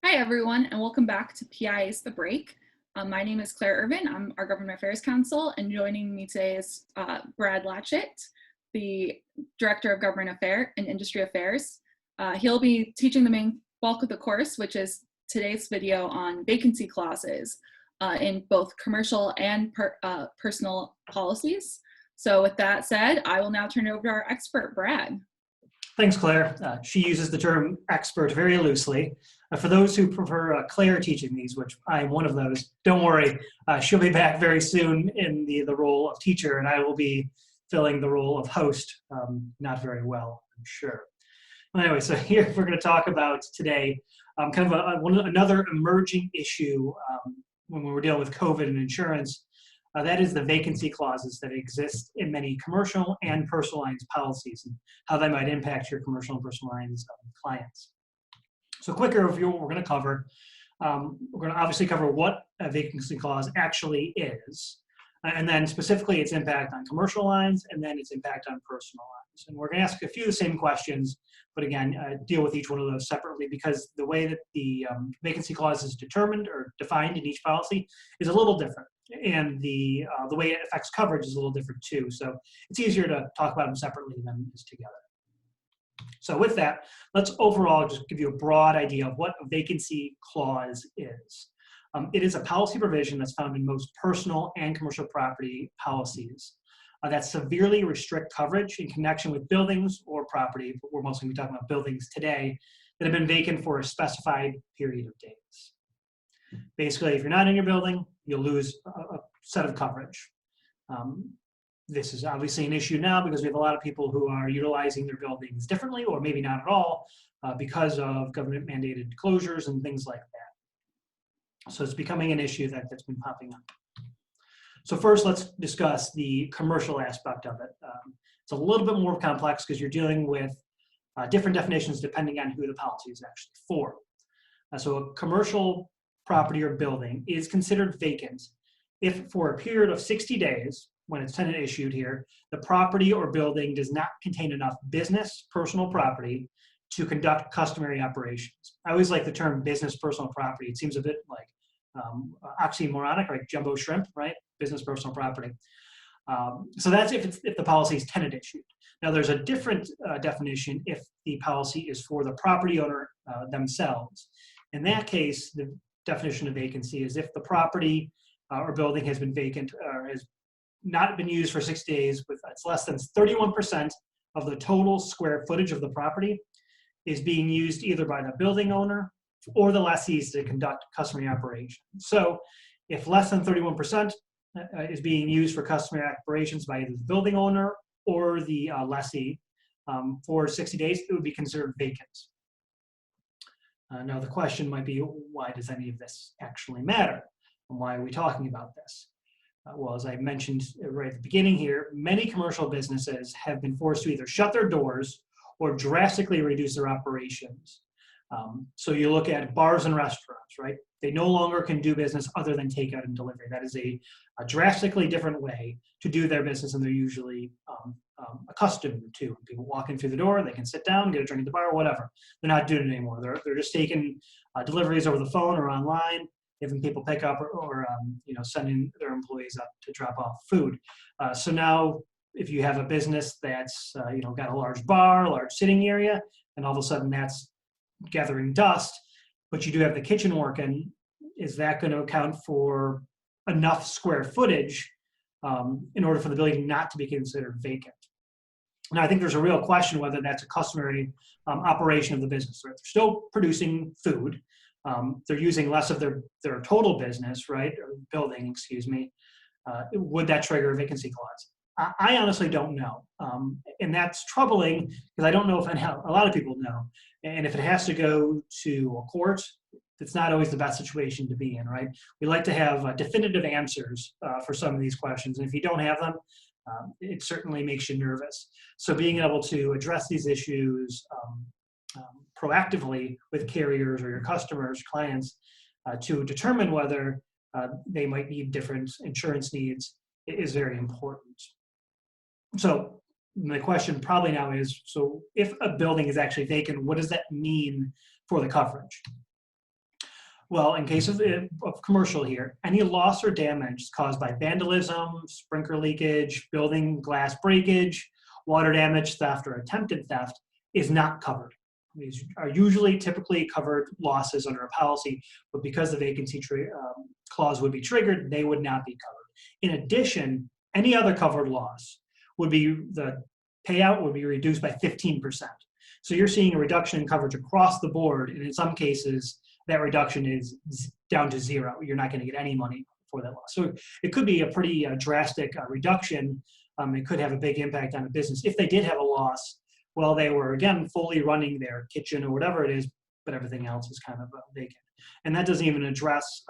Hi, everyone, and welcome back to PI's The Break. My name is Clare Irvine. I'm our Government Affairs Counsel, and joining me today is Brad Lachut, the Director of Government Affairs and Industry Affairs. He'll be teaching the main bulk of the course, which is today's video on vacancy clauses in both commercial and personal policies. So with that said, I will now turn it over to our expert, Brad. Thanks, Claire. She uses the term expert very loosely. For those who prefer Claire teaching these, which I'm one of those, don't worry. She'll be back very soon in the role of teacher, and I will be filling the role of host, not very well, I'm sure. Anyway, so here we're going to talk about today kind of another emerging issue when we're dealing with COVID and insurance. That is the vacancy clauses that exist in many commercial and personal lines policies and how they might impact your commercial and personal lines clients. So quick overview, what we're going to cover. We're going to obviously cover what a vacancy clause actually is, and then specifically its impact on commercial lines, and then its impact on personal lines. And we're going to ask a few of the same questions, but again, deal with each one of those separately because the way that the vacancy clause is determined or defined in each policy is a little different. And the way it affects coverage is a little different too. So it's easier to talk about them separately than it is together. So with that, let's overall just give you a broad idea of what a vacancy clause is. It is a policy provision that's found in most personal and commercial property policies that severely restrict coverage in connection with buildings or property, but we're mostly going to be talking about buildings today, that have been vacant for a specified period of days. Basically, if you're not in your building, you'll lose a set of coverage. This is obviously an issue now because we have a lot of people who are utilizing their buildings differently or maybe not at all because of government mandated closures and things like that. So it's becoming an issue that's been popping up. So first, let's discuss the commercial aspect of it. It's a little bit more complex because you're dealing with different definitions depending on who the policy is actually for. So a commercial property or building is considered vacant if for a period of 60 days, when it's tenant issued here, the property or building does not contain enough business personal property to conduct customary operations. I always like the term business personal property. It seems a bit like oxymoronic, like jumbo shrimp, right? Business personal property. So that's if the policy is tenant issued. Now there's a different definition if the policy is for the property owner themselves. In that case, the definition of vacancy is if the property or building has been vacant or has not been used for 6 days with it's less than 31% of the total square footage of the property is being used either by the building owner or the lessees to conduct customary operations. So if less than 31% is being used for customary operations by either the building owner or the lessee for 60 days, it would be considered vacant. Now the question might be, why does any of this actually matter? And why are we talking about this? Well, as I mentioned right at the beginning here, many commercial businesses have been forced to either shut their doors or drastically reduce their operations. So you look at bars and restaurants, right? They no longer can do business other than takeout and delivery. That is a drastically different way to do their business than they're usually accustomed to. People walk in through the door, they can sit down, get a drink at the bar, whatever. They're not doing it anymore. They're just taking deliveries over the phone or online, having people pick up or sending their employees up to drop off food. So now if you have a business that's got a large bar, a large sitting area, and all of a sudden that's gathering dust, but you do have the kitchen working, is that going to account for enough square footage in order for the building not to be considered vacant? Now, I think there's a real question whether that's a customary operation of the business. Right? They're still producing food. They're using less of their total business, right? Or building, excuse me. Would that trigger a vacancy clause? I honestly don't know. And that's troubling because I don't know if a lot of people know. And if it has to go to a court, it's not always the best situation to be in, right? We like to have definitive answers for some of these questions. And if you don't have them, it certainly makes you nervous. So being able to address these issues proactively with carriers or your customers, clients, to determine whether they might need different insurance needs is very important. So my question probably now is, so if a building is actually vacant, what does that mean for the coverage? Well, in case of commercial here, any loss or damage caused by vandalism, sprinkler leakage, building glass breakage, water damage, theft, or attempted theft is not covered. These are usually typically covered losses under a policy, but because the vacancy clause would be triggered, they would not be covered. In addition, any other covered loss would be, the payout would be reduced by 15%. So you're seeing a reduction in coverage across the board, and in some cases, that reduction is down to zero. You're not going to get any money for that loss. So it could be a pretty drastic reduction. It could have a big impact on a business. If they did have a loss, well, they were, again, fully running their kitchen or whatever it is, but everything else is kind of vacant. And that doesn't even address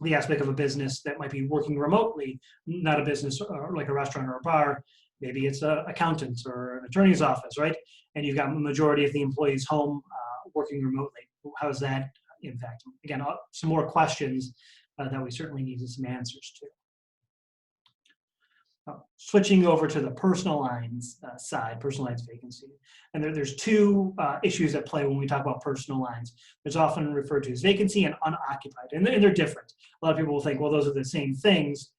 the aspect of a business that might be working remotely, not a business like a restaurant or a bar. Maybe it's an accountant or an attorney's office, right? And you've got the majority of the employees home working remotely. How does that impact them? Again, some more questions that we certainly need some answers to. Switching over to the personal lines side, personal lines vacancy. And there's two issues at play when we talk about personal lines. There's often referred to as vacancy and unoccupied, and they're different. A lot of people will think, well, those are the same things.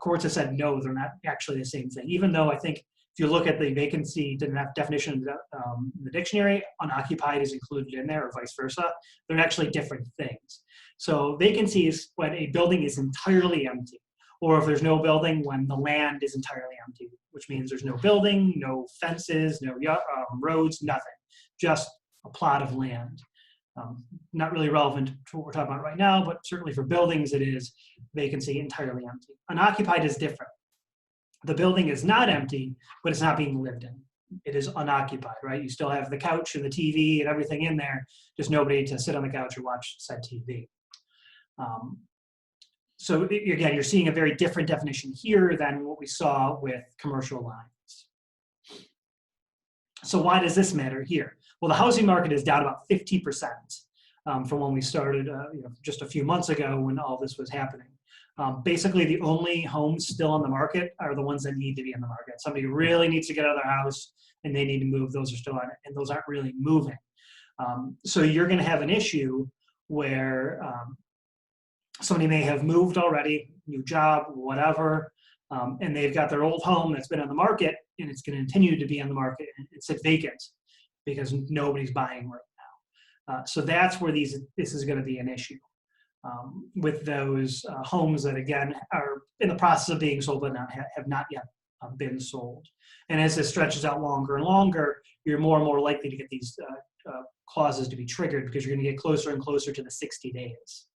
Courts have said, no, they're not actually the same thing, even though I think if you look at the vacancy definition in the dictionary, unoccupied is included in there, or vice versa. They're actually different things. So vacancy is when a building is entirely empty, or if there's no building, when the land is entirely empty, which means there's no building, no fences, no roads, nothing, just a plot of land. Not really relevant to what we're talking about right now, but certainly for buildings, it is vacancy, entirely empty. Unoccupied is different. The building is not empty, but it's not being lived in. It is unoccupied, right? You still have the couch and the TV and everything in there, just nobody to sit on the couch or watch said TV. So again, you're seeing a very different definition here than what we saw with commercial lines. So why does this matter here? Well, the housing market is down about 50% from when we started just a few months ago when all this was happening. Basically, the only homes still on the market are the ones that need to be in the market. Somebody really needs to get out of their house and they need to move. Those are still on it, and those aren't really moving. So you're going to have an issue where somebody may have moved already, new job, whatever, and they've got their old home that's been on the market, and it's going to continue to be on the market and it's vacant because nobody's buying right now. So that's where this is going to be an issue. With those homes that, again, are in the process of being sold but have not yet been sold. And as this stretches out longer and longer, you're more and more likely to get these clauses to be triggered because you're going to get closer and closer to the 60 days.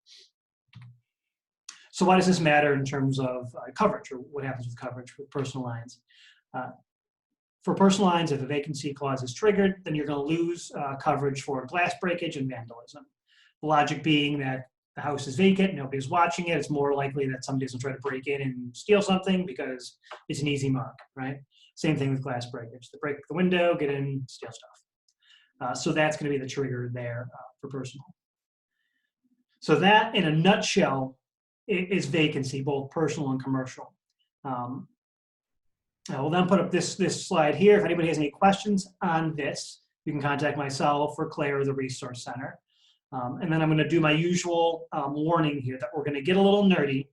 So why does this matter in terms of coverage, or what happens with coverage with personal lines? For personal lines, if a vacancy clause is triggered, then you're going to lose coverage for glass breakage and vandalism. The logic being that the house is vacant, nobody's watching it, it's more likely that somebody's going to try to break in and steal something because it's an easy mark, right? Same thing with glass breakage. They break the window, get in, steal stuff. So that's going to be the trigger there for personal. So that, in a nutshell, is vacancy, both personal and commercial. I will then put up this slide here. If anybody has any questions on this, you can contact myself or Clare or the Resource Center. And then I'm going to do my usual warning here that we're going to get a little nerdy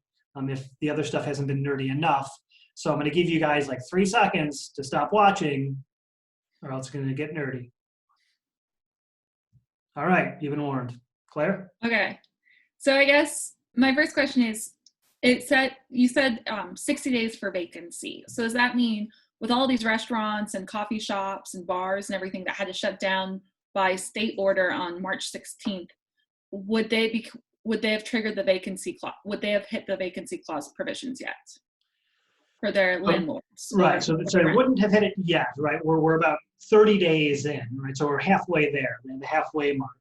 if the other stuff hasn't been nerdy enough. So I'm going to give you guys like 3 seconds to stop watching, or else it's going to get nerdy. All right, you've been warned. Claire? Okay. So I guess my first question is, you said 60 days for vacancy. So does that mean with all these restaurants and coffee shops and bars and everything that had to shut down by state order on March 16th, would they have triggered the vacancy clause? Would they have hit the vacancy clause provisions yet for their landlords? Right. So it wouldn't have hit it yet, right? We're about 30 days in, right? So we're halfway there, the halfway mark.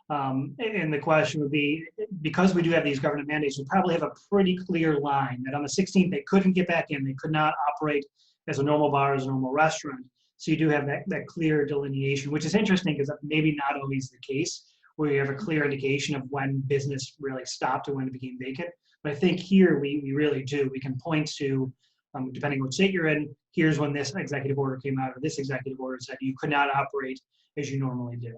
And the question would be, because we do have these government mandates, we probably have a pretty clear line that on the 16th they couldn't get back in, they could not operate as a normal bar, as a normal restaurant. So you do have that clear delineation, which is interesting because that's maybe not always the case, where you have a clear indication of when business really stopped and when it became vacant. But I think here we really do. We can point to, depending on what state you're in, here's when this executive order came out, or this executive order said you could not operate as you normally do.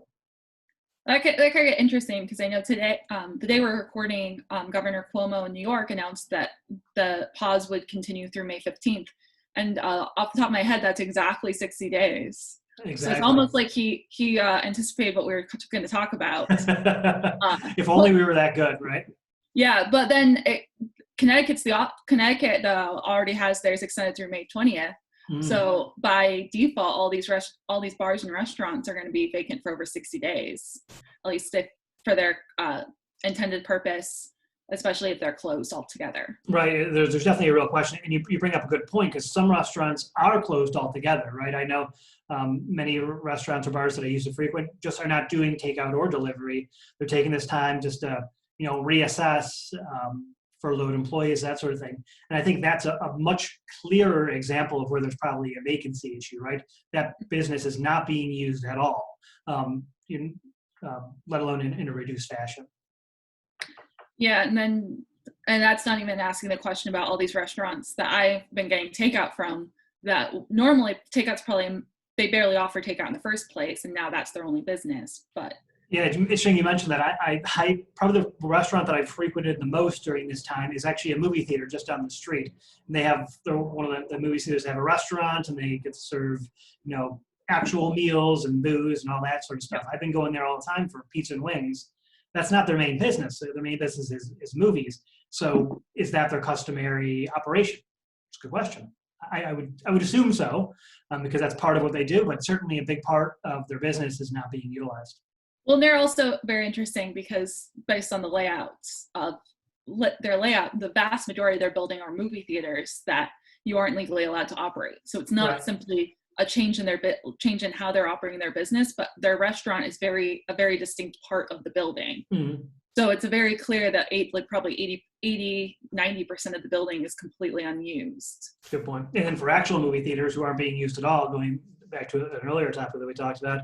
That could get interesting because I know today, the day we're recording, Governor Cuomo in New York announced that the pause would continue through May 15th. And off the top of my head, that's exactly 60 days. So it's Exactly. almost like he anticipated what we were going to talk about. If only we were that good, right? Yeah, but then Connecticut already has theirs extended through May 20th. So by default, all these bars and restaurants are going to be vacant for over 60 days, at least for their intended purpose, especially if they're closed altogether. Right. There's definitely a real question, and you bring up a good point because some restaurants are closed altogether. Right. I know many restaurants or bars that I used to frequent just are not doing takeout or delivery. They're taking this time just to reassess. Furloughed employees, that sort of thing. And I think that's a much clearer example of where there's probably a vacancy issue, right? That business is not being used at all, let alone in a reduced fashion. Yeah, and that's not even asking the question about all these restaurants that I've been getting takeout from that normally they barely offer takeout in the first place, and now that's their only business. But yeah, it's interesting you mentioned that. I probably the restaurant that I've frequented the most during this time is actually a movie theater just down the street. And they're one of the movie theaters that have a restaurant, and they get to serve, actual meals and booze and all that sort of stuff. I've been going there all the time for pizza and wings. That's not their main business. Their main business is movies. So is that their customary operation? It's a good question. I would assume so, because that's part of what they do, but certainly a big part of their business is not being utilized. Well, they're also very interesting because based on the layouts of their layout, the vast majority of their building are movie theaters that you aren't legally allowed to operate. So it's not simply a change in how they're operating their business, but their restaurant is a very distinct part of the building. Mm-hmm. So it's very clear that probably 90% of the building is completely unused. Good point. And then for actual movie theaters who aren't being used at all, going back to an earlier topic that we talked about,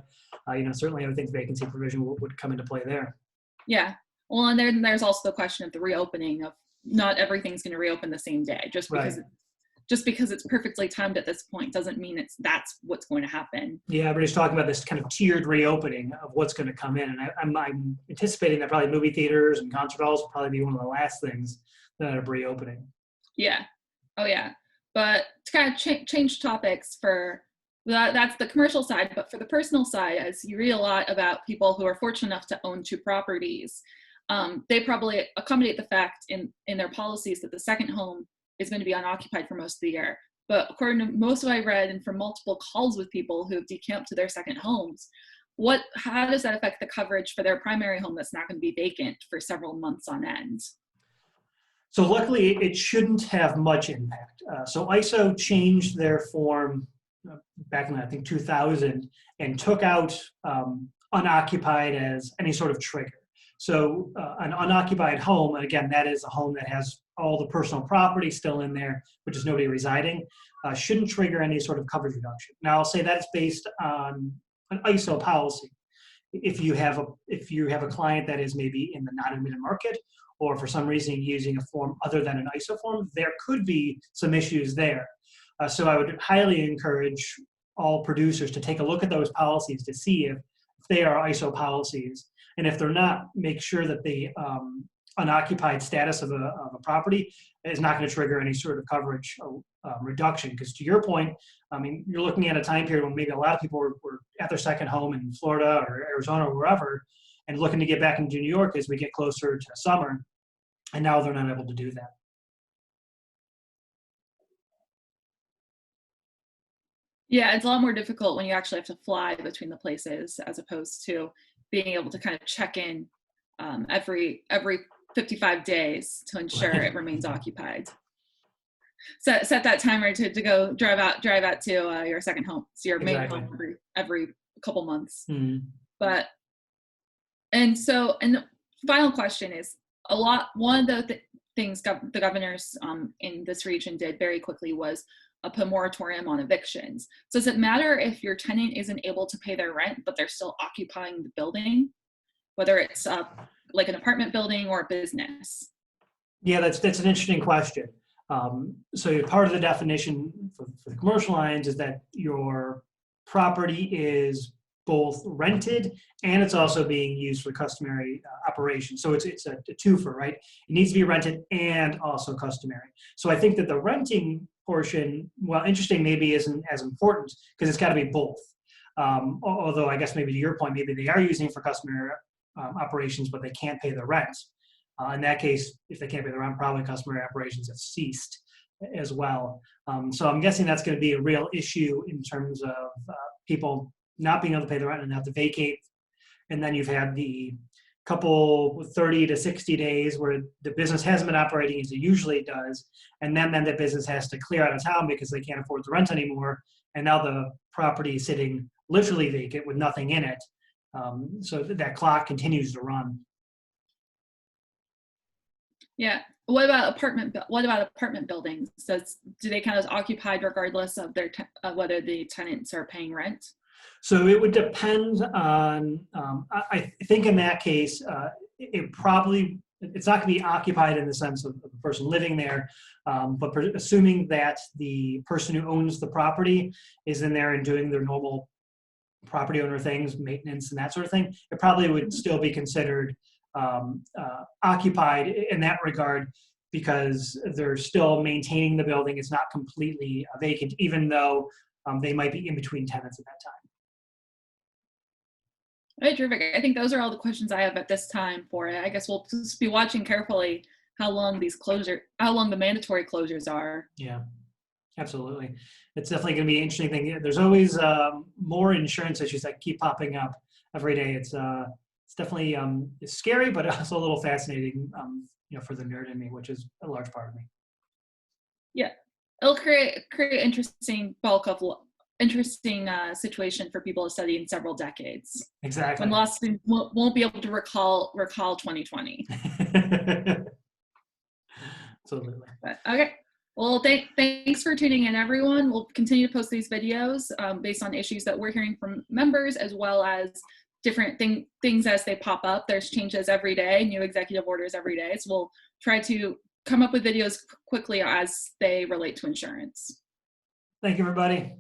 certainly I would think vacancy provision would come into play there. Yeah. Well, and then there's also the question of the reopening of not everything's going to reopen the same day. Just because it's perfectly timed at this point doesn't mean that's what's going to happen. Yeah, everybody's talking about this kind of tiered reopening of what's going to come in. And I'm anticipating that probably movie theaters and concert halls will probably be one of the last things that are reopening. Yeah. Oh, yeah. But to kind of change topics that's the commercial side, but for the personal side, as you read a lot about people who are fortunate enough to own 2 properties, they probably accommodate the fact in their policies that the second home is going to be unoccupied for most of the year. But according to most of what I read and from multiple calls with people who have decamped to their second homes, how does that affect the coverage for their primary home that's not going to be vacant for several months on end? So luckily, it shouldn't have much impact. So ISO changed their form back in, I think, 2000 and took out unoccupied as any sort of trigger. So an unoccupied home, and again, that is a home that has all the personal property still in there, but just nobody residing, shouldn't trigger any sort of coverage reduction. Now, I'll say that's based on an ISO policy. If you have a client that is maybe in the non-admitted market, or for some reason using a form other than an ISO form, there could be some issues there. So I would highly encourage all producers to take a look at those policies to see if they are ISO policies. And if they're not, make sure that the unoccupied status of a property is not going to trigger any sort of coverage reduction. Because to your point, I mean, you're looking at a time period when maybe a lot of people were at their second home in Florida or Arizona or wherever, and looking to get back into New York as we get closer to summer. And now they're not able to do that. Yeah, it's a lot more difficult when you actually have to fly between the places as opposed to being able to kind of check in every 55 days to ensure it remains occupied. Set that timer to go drive out to your second home, so your main home every couple months. Mm-hmm. And the final question is one of the things the governors in this region did very quickly was put a moratorium on evictions. So does it matter if your tenant isn't able to pay their rent, but they're still occupying the building, whether it's like an apartment building or a business? Yeah, that's an interesting question. So part of the definition for the commercial lines is that your property is both rented and it's also being used for customary operations. So it's a twofer, right? It needs to be rented and also customary. So I think that the renting portion, while interesting, maybe isn't as important because it's got to be both. Although I guess maybe to your point, maybe they are using it for customary operations, but they can't pay the rent. In that case, if they can't pay the rent, probably customary operations have ceased as well. So I'm guessing that's going to be a real issue in terms of people not being able to pay the rent and have to vacate. And then you've had the couple 30 to 60 days where the business hasn't been operating as it usually does. And then the business has to clear out of town because they can't afford the rent anymore. And now the property is sitting literally vacant with nothing in it. So that clock continues to run. Yeah. What about apartment buildings? Do they count as occupied regardless of whether the tenants are paying rent? So it would depend on, I think in that case, it's not going to be occupied in the sense of the person living there, but assuming that the person who owns the property is in there and doing their normal property owner things, maintenance and that sort of thing, it probably would still be considered occupied in that regard because they're still maintaining the building. It's not completely vacant, even though they might be in between tenants at that time. All right, terrific. I think those are all the questions I have at this time for it. I guess we'll just be watching carefully how long the mandatory closures are. Yeah, absolutely. It's definitely going to be an interesting thing. There's always more insurance issues that keep popping up every day. It's definitely it's scary, but also a little fascinating, for the nerd in me, which is a large part of me. Yeah, it'll create interesting situation for people to study in several decades. Exactly. When law students won't be able to recall 2020. Absolutely. But, okay. Well, thanks for tuning in, everyone. We'll continue to post these videos based on issues that we're hearing from members, as well as different things as they pop up. There's changes every day, new executive orders every day. So we'll try to come up with videos quickly as they relate to insurance. Thank you, everybody.